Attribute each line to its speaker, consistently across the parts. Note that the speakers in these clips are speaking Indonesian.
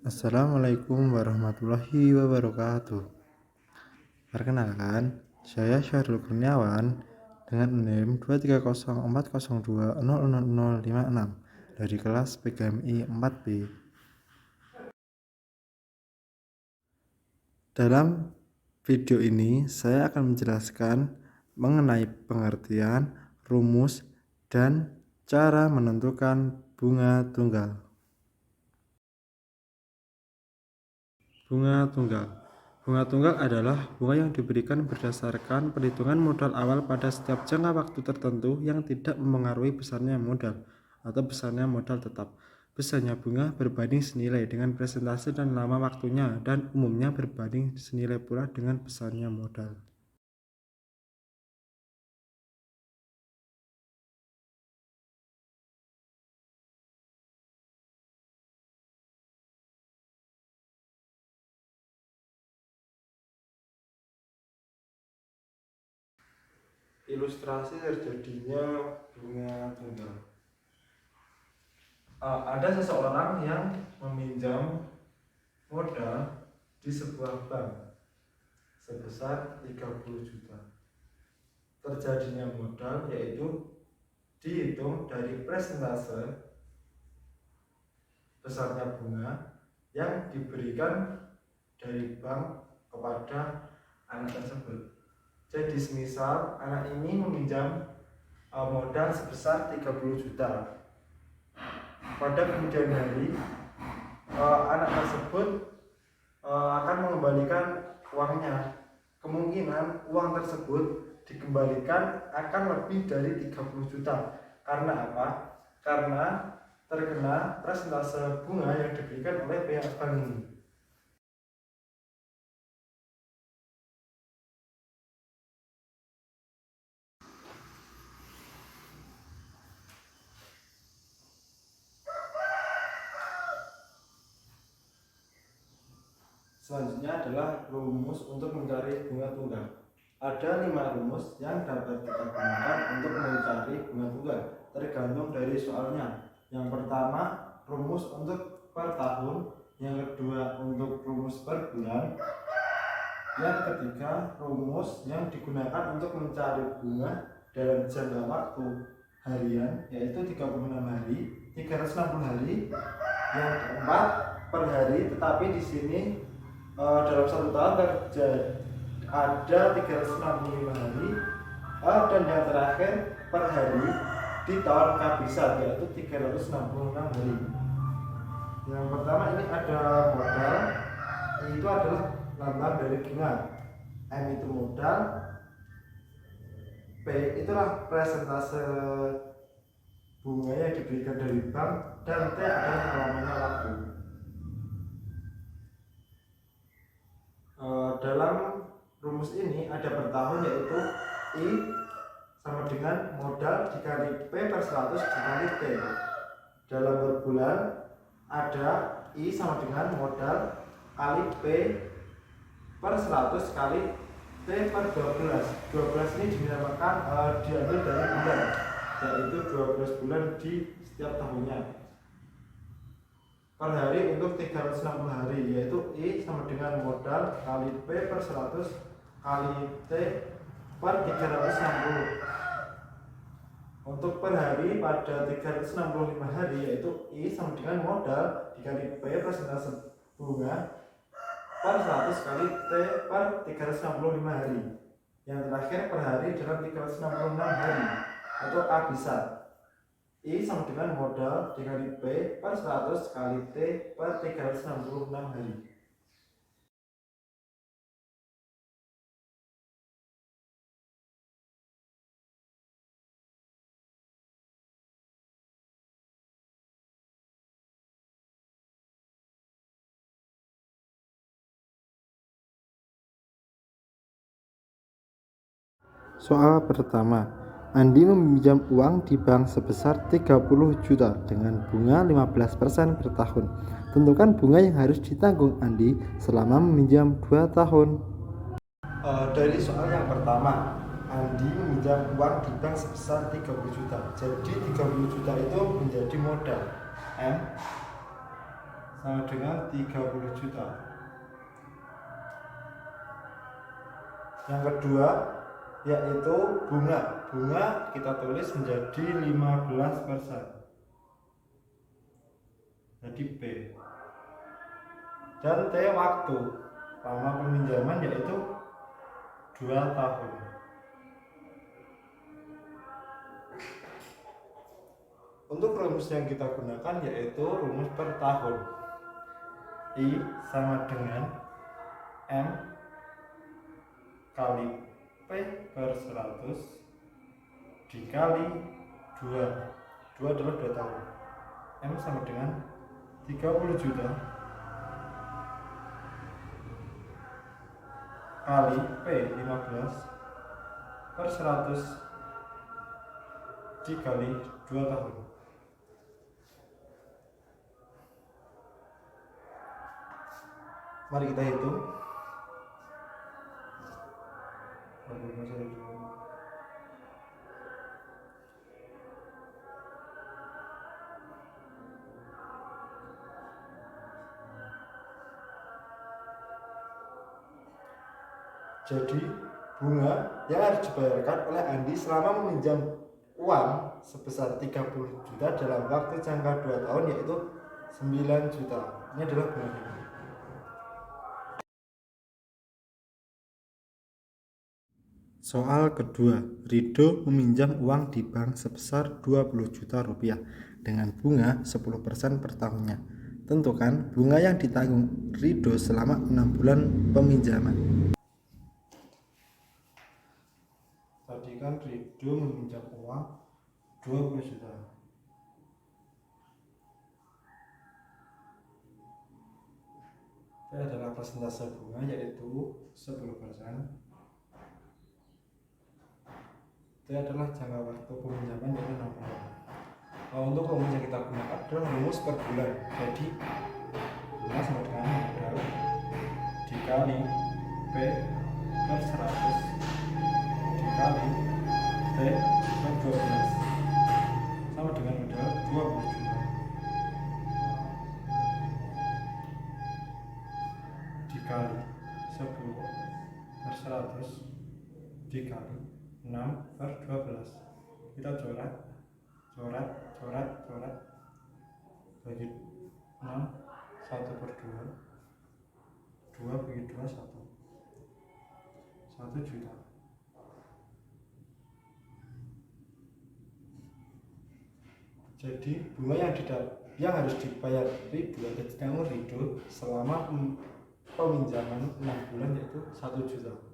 Speaker 1: Assalamualaikum warahmatullahi wabarakatuh. Perkenalkan, saya Syahrul Kurniawan dengan NIM 23040020056 dari kelas PGMI 4B. Dalam video ini, saya akan menjelaskan mengenai pengertian, rumus, dan cara menentukan bunga tunggal. Bunga tunggal. Bunga tunggal adalah bunga yang diberikan berdasarkan perhitungan modal awal pada setiap jangka waktu tertentu yang tidak mempengaruhi besarnya modal atau besarnya modal tetap. Besarnya bunga berbanding senilai dengan presentase dan lama waktunya, dan umumnya berbanding senilai pula dengan besarnya modal. Ilustrasi terjadinya bunga tunggal. Ada seseorang yang meminjam modal di sebuah bank sebesar 30 juta. Terjadinya modal yaitu dihitung dari presentase besarnya bunga yang diberikan dari bank kepada anak tersebut. Jadi semisal anak ini meminjam modal sebesar 30 juta. Pada kemudian hari anak tersebut akan mengembalikan uangnya. Kemungkinan uang tersebut dikembalikan akan lebih dari 30 juta. Karena apa? Karena terkena presentase bunga yang diberikan oleh pihak bank ini. Selanjutnya adalah rumus untuk mencari bunga tunggal. Ada 5 rumus yang dapat kita gunakan untuk mencari bunga tunggal, tergantung dari soalnya. Yang pertama, rumus untuk per tahun. Yang kedua, untuk rumus per bulan. Yang ketiga, rumus yang digunakan untuk mencari bunga dalam jangka waktu harian, yaitu 36 hari, 360 hari. Yang keempat, per hari, tetapi di sini dalam satu tahun ada 365 hari, dan yang terakhir per hari di tahun kabisat, yaitu 366 hari. Yang pertama ini ada modal, itu adalah lambang dari bunga. M itu modal, P itulah presentase bunga yang diberikan dari bank, dan T adalah lamanya waktu. Dalam rumus ini ada per tahun, yaitu I sama dengan modal dikali P per 100 dikali T. Dalam per bulan ada I sama dengan modal kali P per 100 kali T per 12. 12 ini dinamakan diambil dari bulan, yaitu 12 bulan di setiap tahunnya. Per hari untuk 360 hari, yaitu I sama dengan modal kali P per 100 kali T per 360. Untuk per hari pada 365 hari, yaitu I sama dengan modal dikali P persentase bunga per 100 kali T per 365 hari. Yang terakhir per hari dalam 366 hari, atau A bisa. I sama dengan modal dikali P per 100 kali T per 366 hari. Soal pertama, Andi meminjam uang di bank sebesar 30 juta dengan bunga 15% per tahun. Tentukan bunga yang harus ditanggung Andi selama meminjam 2 tahun. Dari soal yang pertama, Andi meminjam uang di bank sebesar 30 juta. Jadi 30 juta itu menjadi modal M. sama dengan 30 juta. Yang kedua yaitu bunga. Bunga kita tulis menjadi 15%. Jadi B. Dan T waktu. Lama peminjaman yaitu 2 tahun. Untuk rumus yang kita gunakan yaitu rumus per tahun. I sama dengan M kali P per 100 dikali 2. 2 adalah 2 tahun. M sama dengan 30 juta kali P 15 per 100 dikali 2 tahun. Mari kita hitung. Jadi bunga yang harus dibayarkan oleh Andi selama meminjam uang sebesar 30 juta dalam waktu jangka 2 tahun yaitu 9 juta. Ini adalah bunganya. Soal kedua, Rido meminjam uang di bank sebesar 20 juta rupiah dengan bunga 10% per tahunnya. Tentukan bunga yang ditanggung Rido selama 6 bulan peminjaman. Tadi kan Rido meminjam uang 20 juta. Ini adalah persentase bunga yaitu 10%. Itu adalah jangka waktu peminjaman yaitu 6 bulan. Untuk rumus yang kita gunakan adalah rumus per bulan. Jadi bunga sama dengan modal dikali P per 100 dikali T per 12 sama dengan modal 20 juta dikali 10 per 100 dikali 6 per 12. Kita coret bagi 6, 1 per 2 bagi 2, 1 juta. Jadi bunga yang harus dibayar Rido atau ditanggung Rido selama peminjaman 6 bulan yaitu 1 juta.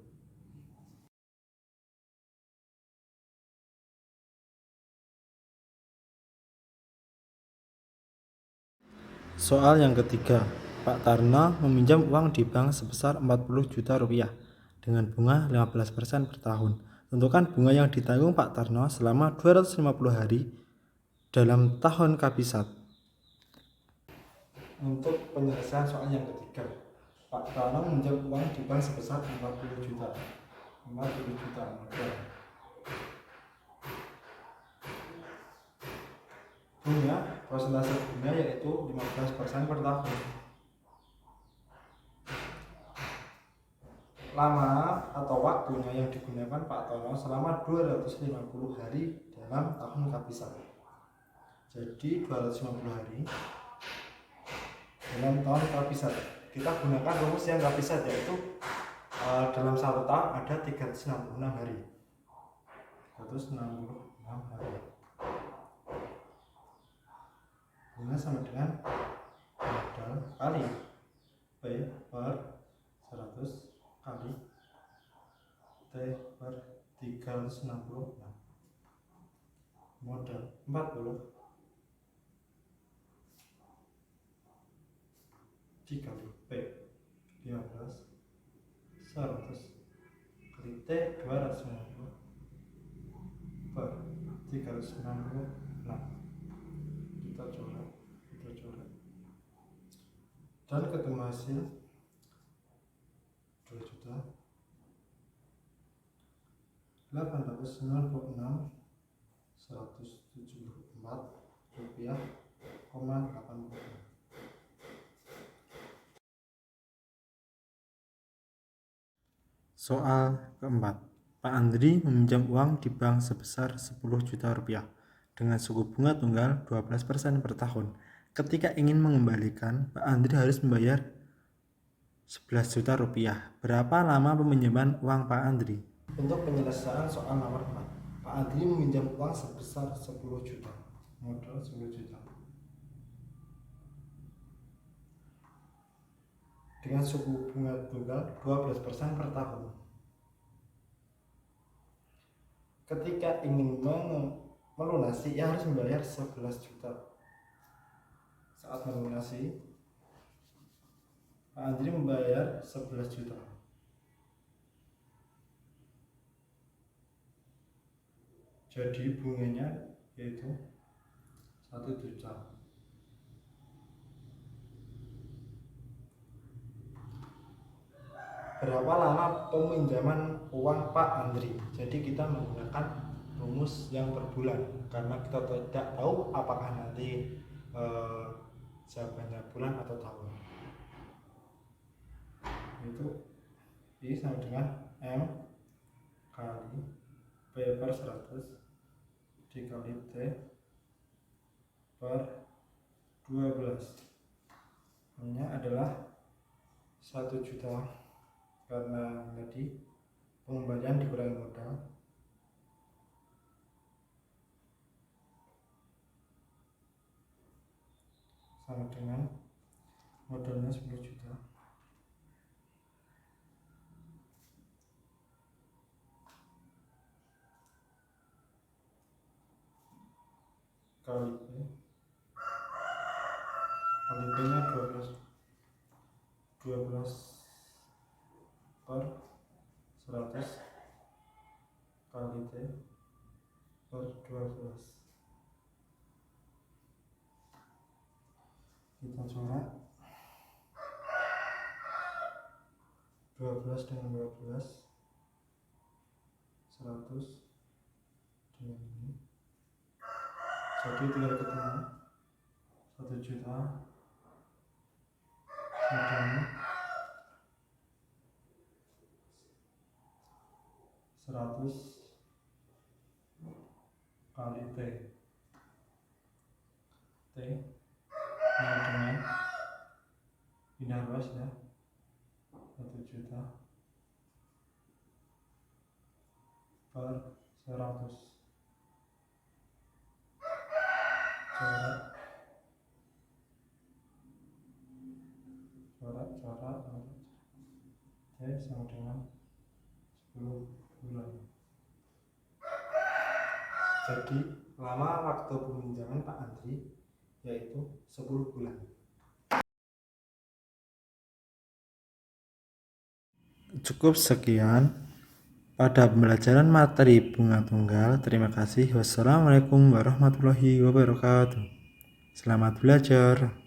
Speaker 1: Soal yang ketiga, Pak Tarno meminjam uang di bank sebesar 40 juta rupiah dengan bunga 15% per tahun. Tentukan bunga yang ditanggung Pak Tarno selama 250 hari dalam tahun kabisat. Untuk penyelesaian soal yang ketiga, Pak Tarno meminjam uang di bank sebesar 40 juta. Bunga, persentase bunga yaitu 15% per tahun. Lama atau waktunya yang digunakan Pak Tarno selama 250 hari dalam tahun kabisat. Jadi 250 hari dalam tahun kabisat. Kita gunakan rumus yang kabisat yaitu dalam 1 tahun ada 366 hari. 366 hari. Bunga sama dengan modal kali P per 100 kali T per 366. Modal 40 dikali P 15 100 kali T 250 per 366. Kita coret dan ketemu hasil 2 juta 896 174 rupiah, 80. Soal keempat. Pak Andri meminjam uang di bank sebesar 10 juta rupiah dengan suku bunga tunggal 12% per tahun. Ketika ingin mengembalikan, Pak Andri harus membayar 11 juta rupiah. Berapa lama peminjaman uang Pak Andri? Untuk penyelesaian soal nomor 4. Pak Andri meminjam uang sebesar 10 juta. Modal 10 juta. Dengan suku bunga tunggal 12% per tahun. Ketika ingin melunasi, ia harus membayar 11 juta. Saat melunasi, Pak Andri membayar 11 juta. Jadi bunganya yaitu 1 juta. Berapa lama peminjaman uang Pak Andri? Jadi kita menggunakan rumus yang per bulan karena kita tidak tahu apakah nanti jawabannya bulan atau tahun. Itu I sama dengan M kali P per 100 dikali T per 12. Nya adalah 1 juta. Karena tadi pengembalian dikurangi modal sama dengan modalnya 10 juta kali P nya 12 per 100 kali T per 12. Kita coret 12 dengan 12, 100 dengan ini, jadi tinggal ketemu 1 juta modalnya 100 kali T dengan pindah luas ya, 1 juta per 100. Coret T sama dengan 10 bulan. Jadi lama waktu peminjaman Pak Andri yaitu 10 bulan. Cukup sekian pada pembelajaran materi bunga tunggal. Terima kasih. Wassalamualaikum warahmatullahi wabarakatuh. Selamat belajar.